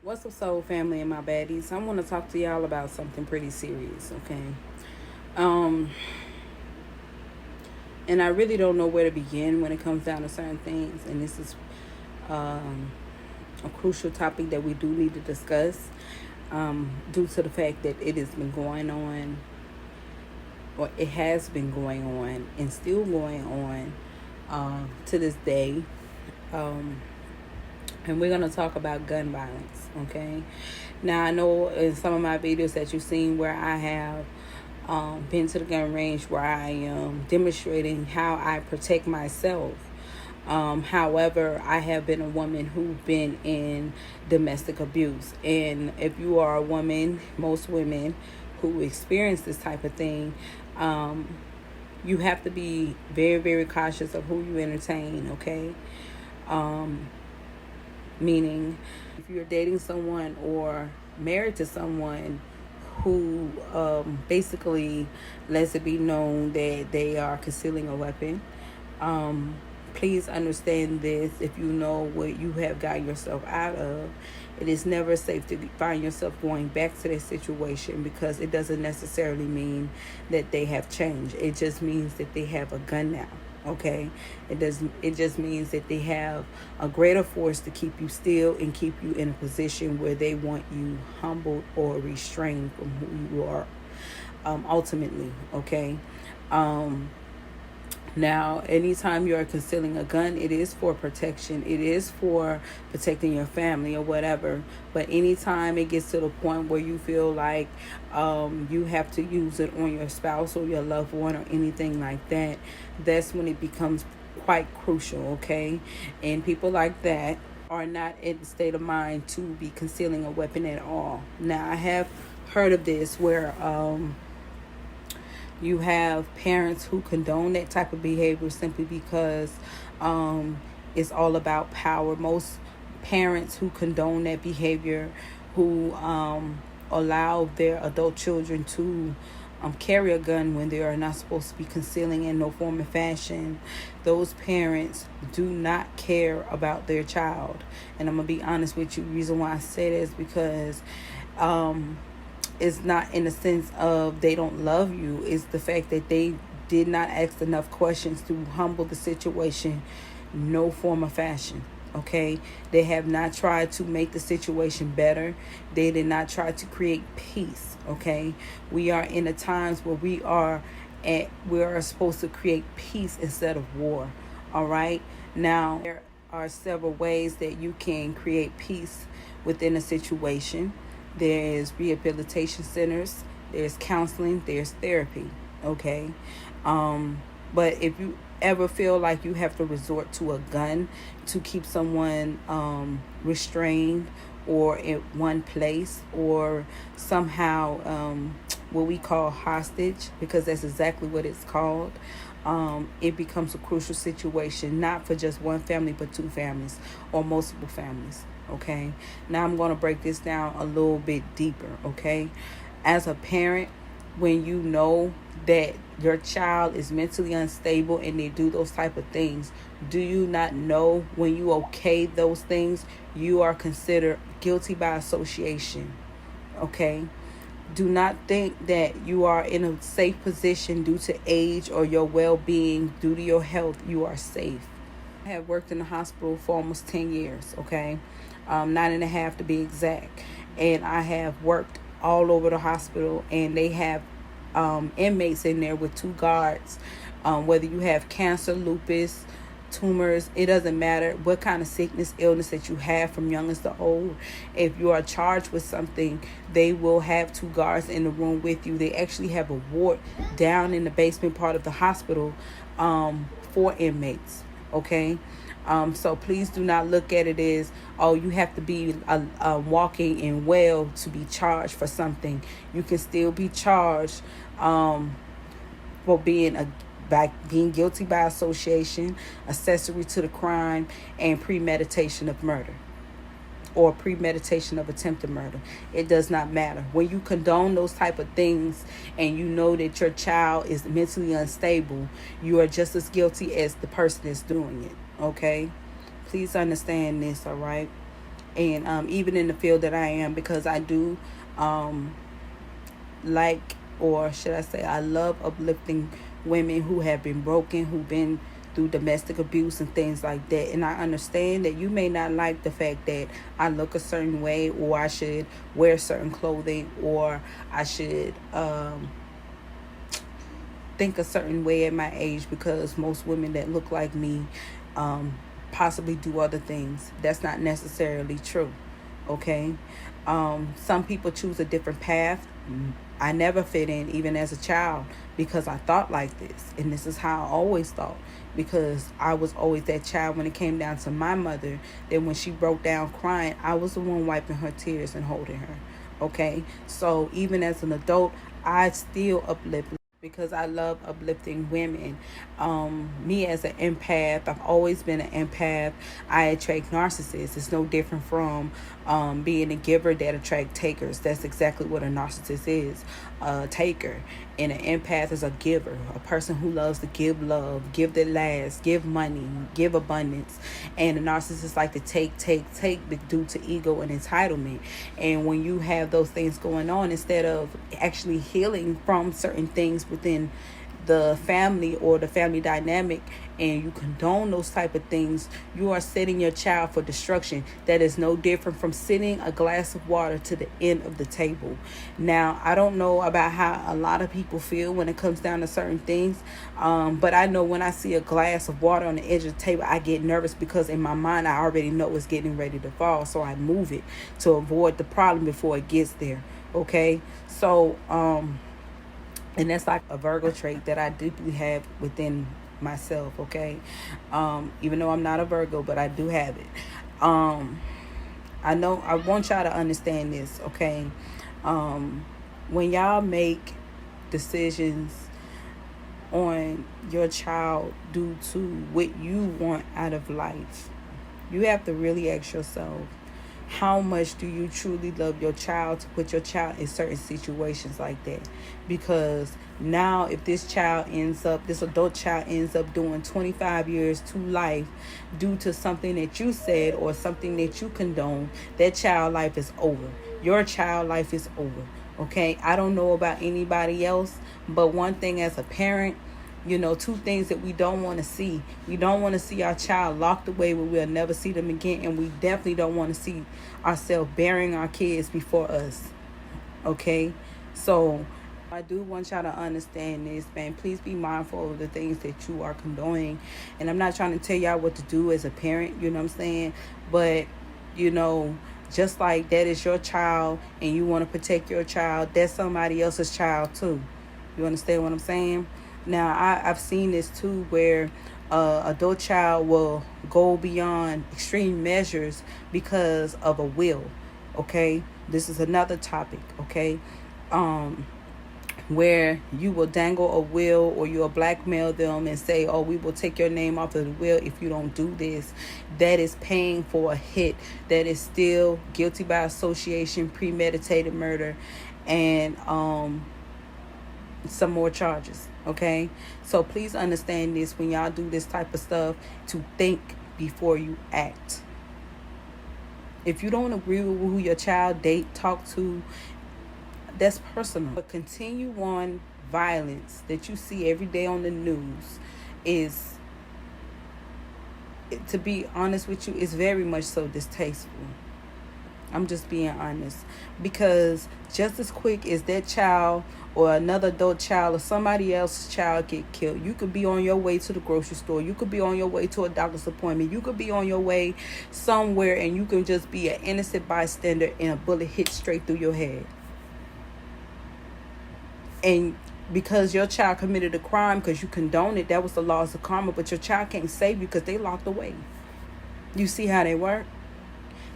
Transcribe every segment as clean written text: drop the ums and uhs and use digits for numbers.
What's up, soul family and my baddies? I want to talk to y'all about something pretty serious, okay? Um, and I really don't know where to begin when it comes down to certain things, and this is um, a crucial topic that we do need to discuss, due to the fact that it has been going on, or it has been going on, and still going on to this day. Um, and we're going to talk about gun violence, okay? Now, I know in some of my videos that you've seen where I have been to the gun range, where I am demonstrating how I protect myself. However, I have been a woman who's been in domestic abuse. And if you are a woman, most women who experience this type of thing, you have to be very, very cautious of who you entertain, okay? Meaning, if you're dating someone or married to someone who basically lets it be known that they are concealing a weapon, please understand this. If you know what you have gotten yourself out of, it is never safe to find yourself going back to that situation, because it doesn't necessarily mean that they have changed. It just means that they have a gun now. Okay, it just means that they have a greater force to keep you still and keep you in a position where they want you humbled or restrained from who you are, ultimately. Okay. Now, anytime you are concealing a gun, it is for protection. It is for protecting your family or whatever. But anytime it gets to the point where you feel like you have to use it on your spouse or your loved one or anything like that, that's when it becomes quite crucial, okay? And people like that are not in the state of mind to be concealing a weapon at all. Now, I have heard of this where you have parents who condone that type of behavior simply because it's all about power. Most parents who condone that behavior, who allow their adult children to carry a gun when they are not supposed to be concealing in no form and fashion, those parents do not care about their child. And I'm going to be honest with you. The reason why I say this is because it's not in the sense of they don't love you. It's the fact that they did not ask enough questions to humble the situation, no form of fashion. Okay, they have not tried to make the situation better. They did not try to create peace. Okay, we are in a times where we are supposed to create peace instead of war. All right, now there are several ways that you can create peace within a situation. There's rehabilitation centers, there's counseling, there's therapy, okay? But if you ever feel like you have to resort to a gun to keep someone restrained or in one place, or somehow what we call hostage, because that's exactly what it's called, it becomes a crucial situation, not for just one family, but two families or multiple families. Okay, now I'm going to break this down a little bit deeper. Okay, as a parent, when you know that your child is mentally unstable and they do those type of things, do you not know when you okay those things, you are considered guilty by association? Okay, do not think that you are in a safe position due to age or your well-being, due to your health. You are safe. I have worked in the hospital for almost 10 years, okay? 9.5 to be exact. And I have worked all over the hospital, and they have inmates in there with two guards. Whether you have cancer, lupus, tumors, it doesn't matter what kind of sickness, illness that you have, from youngest to old. If you are charged with something, they will have two guards in the room with you. They actually have a ward down in the basement part of the hospital for inmates. Okay, so please do not look at it as, oh, you have to be walking in well to be charged for something. You can still be charged for being guilty by association, accessory to the crime, and premeditation of murder, or premeditation of attempted murder. It does not matter. When you condone those type of things and you know that your child is mentally unstable, you are just as guilty as the person that's doing it, okay? Please understand this, all right? And even in the field that I am, because I do like, or should I say, I love uplifting women who have been broken, who've been through domestic abuse and things like that. And I understand that you may not like the fact that I look a certain way, or I should wear certain clothing, or I should think a certain way at my age, because most women that look like me possibly do other things. That's not necessarily true. Okay. Some people choose a different path. I never fit in, even as a child, because I thought like this, and this is how I always thought, because I was always that child when it came down to my mother, that when she broke down crying, I was the one wiping her tears and holding her. Okay. So even as an adult, I still uplift, because I love uplifting women. Me as an empath, I've always been an empath. I attract narcissists. It's no different from being a giver that attract takers. That's exactly what a narcissist is, a taker. And an empath is a giver, a person who loves to give love, give that last, give money, give abundance. And a narcissist like to take due to ego and entitlement. And when you have those things going on, instead of actually healing from certain things within the family or the family dynamic, and you condone those type of things, you are setting your child for destruction. That is no different from sending a glass of water to the end of the table. Now, I don't know about how a lot of people feel when it comes down to certain things, but I know when I see a glass of water on the edge of the table, I get nervous, because in my mind I already know it's getting ready to fall, so I move it to avoid the problem before it gets there. Okay. So and that's like a Virgo trait that I deeply have within myself. Okay. Even though I'm not a Virgo, but I do have it. I know, I want y'all to understand this. Okay. When y'all make decisions on your child due to what you want out of life, you have to really ask yourself, how much do you truly love your child to put your child in certain situations like that? Because now if this adult child ends up doing 25 years to life due to something that you said or something that you condone, that child life is over. Your child life is over. Okay. I don't know about anybody else, but one thing as a parent, two things that we don't want to see. We don't want to see our child locked away where we'll never see them again. And we definitely don't want to see ourselves burying our kids before us. Okay? So I do want y'all to understand this, man. Please be mindful of the things that you are condoning. And I'm not trying to tell y'all what to do as a parent, you know what I'm saying? But, just like that is your child and you want to protect your child, that's somebody else's child too. You understand what I'm saying? Now, I've seen this too, where adult child will go beyond extreme measures because of a will. Okay, this is another topic. Okay, where you will dangle a will, or you'll blackmail them and say, "Oh, we will take your name off of the will if you don't do this." That is paying for a hit. That is still guilty by association, premeditated murder, and some more charges. Okay, so please understand this when y'all do this type of stuff, to think before you act. If you don't agree with who your child date, talk to, that's personal. But continue on violence that you see every day on the news is, to be honest with you, is very much so distasteful. I'm just being honest, because just as quick as that child or another adult child or somebody else's child get killed, you could be on your way to the grocery store, you could be on your way to a doctor's appointment, you could be on your way somewhere, and you can just be an innocent bystander and a bullet hit straight through your head. And because your child committed a crime, because you condone it, that was the laws of karma, but your child can't save you because they locked away. You see how they work?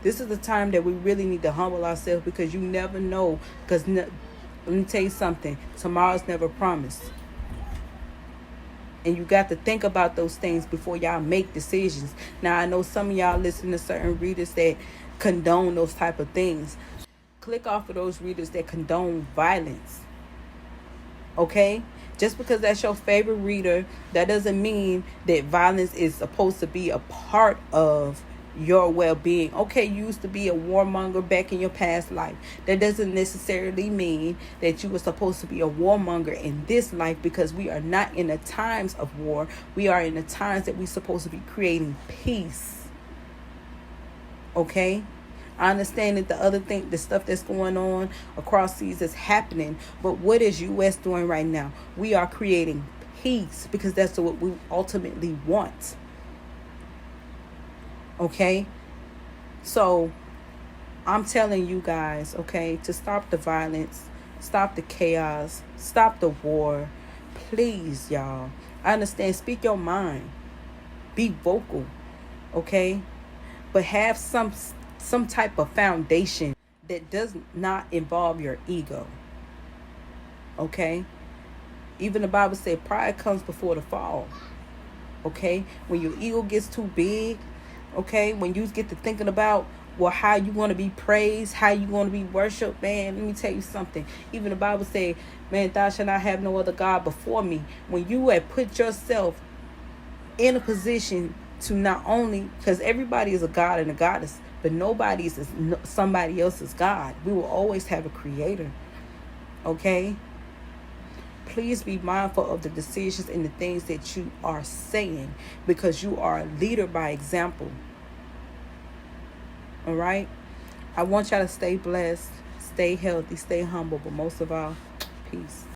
This is the time that we really need to humble ourselves, because you never know. Because let me tell you something. Tomorrow's never promised. And you got to think about those things before y'all make decisions. Now, I know some of y'all listen to certain readers that condone those type of things. Click off of those readers that condone violence. Okay? Just because that's your favorite reader, that doesn't mean that violence is supposed to be a part of your well-being. Okay, you used to be a warmonger back in your past life. That doesn't necessarily mean that you were supposed to be a warmonger in this life, because we are not in the times of war. We are in the times that we're supposed to be creating peace. Okay? I understand that the stuff that's going on across seas is happening, but what is U.S. doing right now? We are creating peace, because that's what we ultimately want. Okay? So I'm telling you guys, okay, to stop the violence, stop the chaos, stop the war. Please, y'all. I understand. Speak your mind. Be vocal. Okay? But have some type of foundation that does not involve your ego. Okay? Even the Bible said pride comes before the fall. Okay? When your ego gets too big, okay, when you get to thinking about, well, how you want to be praised, how you want to be worshipped, man, let me tell you something. Even the Bible say, man, thou shalt not have no other God before me. When you have put yourself in a position to not only, because everybody is a god and a goddess, but nobody is somebody else's God. We will always have a creator. Okay? Please be mindful of the decisions and the things that you are saying, because you are a leader by example. All right? I want y'all to stay blessed, stay healthy, stay humble, but most of all, peace.